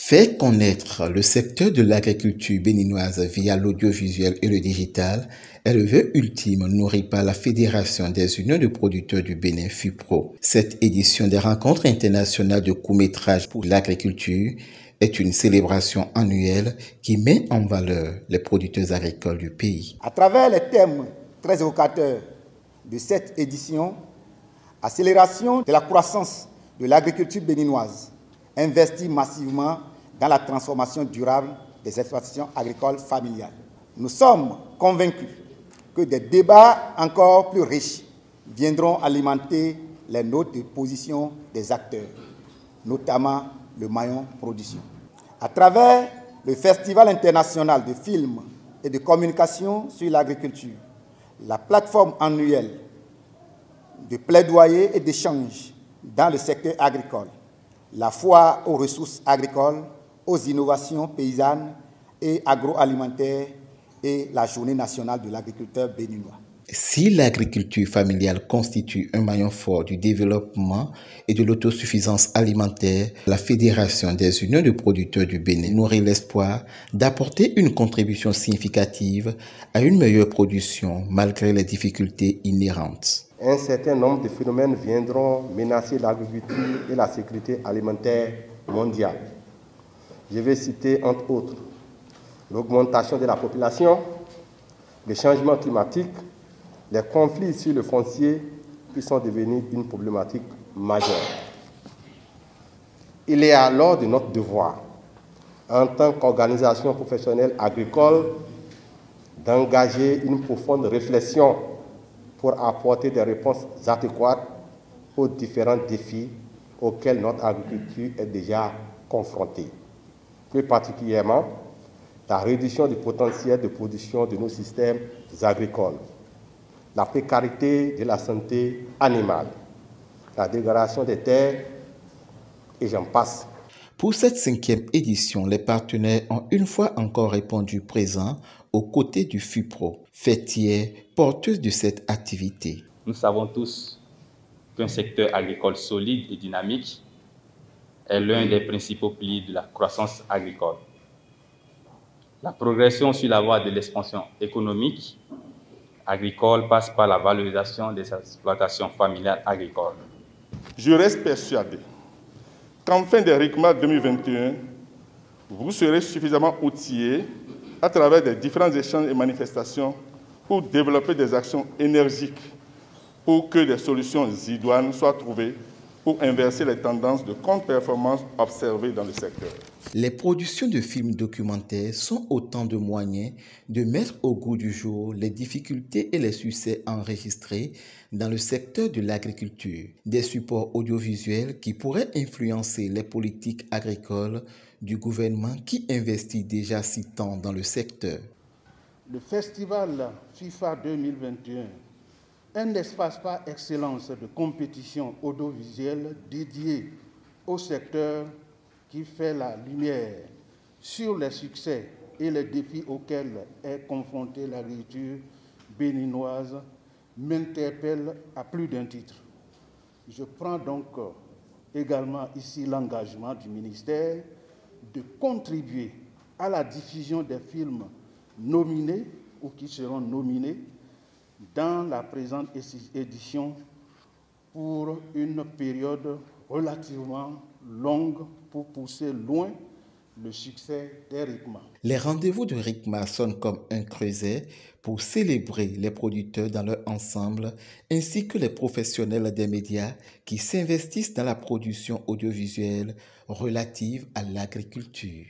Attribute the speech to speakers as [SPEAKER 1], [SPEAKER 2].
[SPEAKER 1] Faire connaître le secteur de l'agriculture béninoise via l'audiovisuel et le digital est le vœu ultime nourri par la Fédération des unions de producteurs du Bénin, FUPRO. Cette édition des rencontres internationales de court-métrage pour l'agriculture est une célébration annuelle qui met en valeur les producteurs agricoles du pays.
[SPEAKER 2] À travers les thèmes très évocateurs de cette édition, accélération de la croissance de l'agriculture béninoise, investit massivement dans la transformation durable des exploitations agricoles familiales. Nous sommes convaincus que des débats encore plus riches viendront alimenter les notes de position des acteurs, notamment le maillon production. À travers le Festival international de films et de communication sur l'agriculture, la plateforme annuelle de plaidoyer et d'échange dans le secteur agricole, la foire aux ressources agricoles, aux innovations paysannes et agroalimentaires et la journée nationale de l'agriculteur béninois.
[SPEAKER 1] Si l'agriculture familiale constitue un maillon fort du développement et de l'autosuffisance alimentaire, la Fédération des unions de producteurs du Bénin nourrit l'espoir d'apporter une contribution significative à une meilleure production malgré les difficultés inhérentes.
[SPEAKER 3] Un certain nombre de phénomènes viendront menacer l'agriculture et la sécurité alimentaire mondiale. Je vais citer entre autres l'augmentation de la population, le changement climatique, les conflits sur le foncier qui sont devenus une problématique majeure. Il est alors de notre devoir, en tant qu'organisation professionnelle agricole, d'engager une profonde réflexion pour apporter des réponses adéquates aux différents défis auxquels notre agriculture est déjà confrontée. Plus particulièrement, la réduction du potentiel de production de nos systèmes agricoles, la précarité de la santé animale, la dégradation des terres, et j'en passe.
[SPEAKER 1] Pour cette 5e édition, les partenaires ont une fois encore répondu présent aux côtés du FUPRO, fêtière porteuse de cette activité.
[SPEAKER 4] Nous savons tous qu'un secteur agricole solide et dynamique est l'un des principaux piliers de la croissance agricole. La progression sur la voie de l'expansion économique agricole passe par la valorisation des exploitations familiales agricoles.
[SPEAKER 5] Je reste persuadé qu'en fin de RICMA 2021, vous serez suffisamment outillés à travers des différents échanges et manifestations pour développer des actions énergiques pour que des solutions idoines soient trouvées pour inverser les tendances de contre-performance observées dans le secteur.
[SPEAKER 1] Les productions de films documentaires sont autant de moyens de mettre au goût du jour les difficultés et les succès enregistrés dans le secteur de l'agriculture, des supports audiovisuels qui pourraient influencer les politiques agricoles du gouvernement qui investit déjà si tant dans le secteur.
[SPEAKER 6] Le festival FIFA 2021, un espace par excellence de compétition audiovisuelle dédié au secteur qui fait la lumière sur les succès et les défis auxquels est confrontée l'agriculture béninoise, m'interpelle à plus d'un titre. Je prends donc également ici l'engagement du ministère de contribuer à la diffusion des films nominés ou qui seront nominés dans la présente édition pour une période relativement longue pour pousser loin le succès des RICMA.
[SPEAKER 1] Les rendez-vous de RICMA sonnent comme un creuset pour célébrer les producteurs dans leur ensemble ainsi que les professionnels des médias qui s'investissent dans la production audiovisuelle relative à l'agriculture.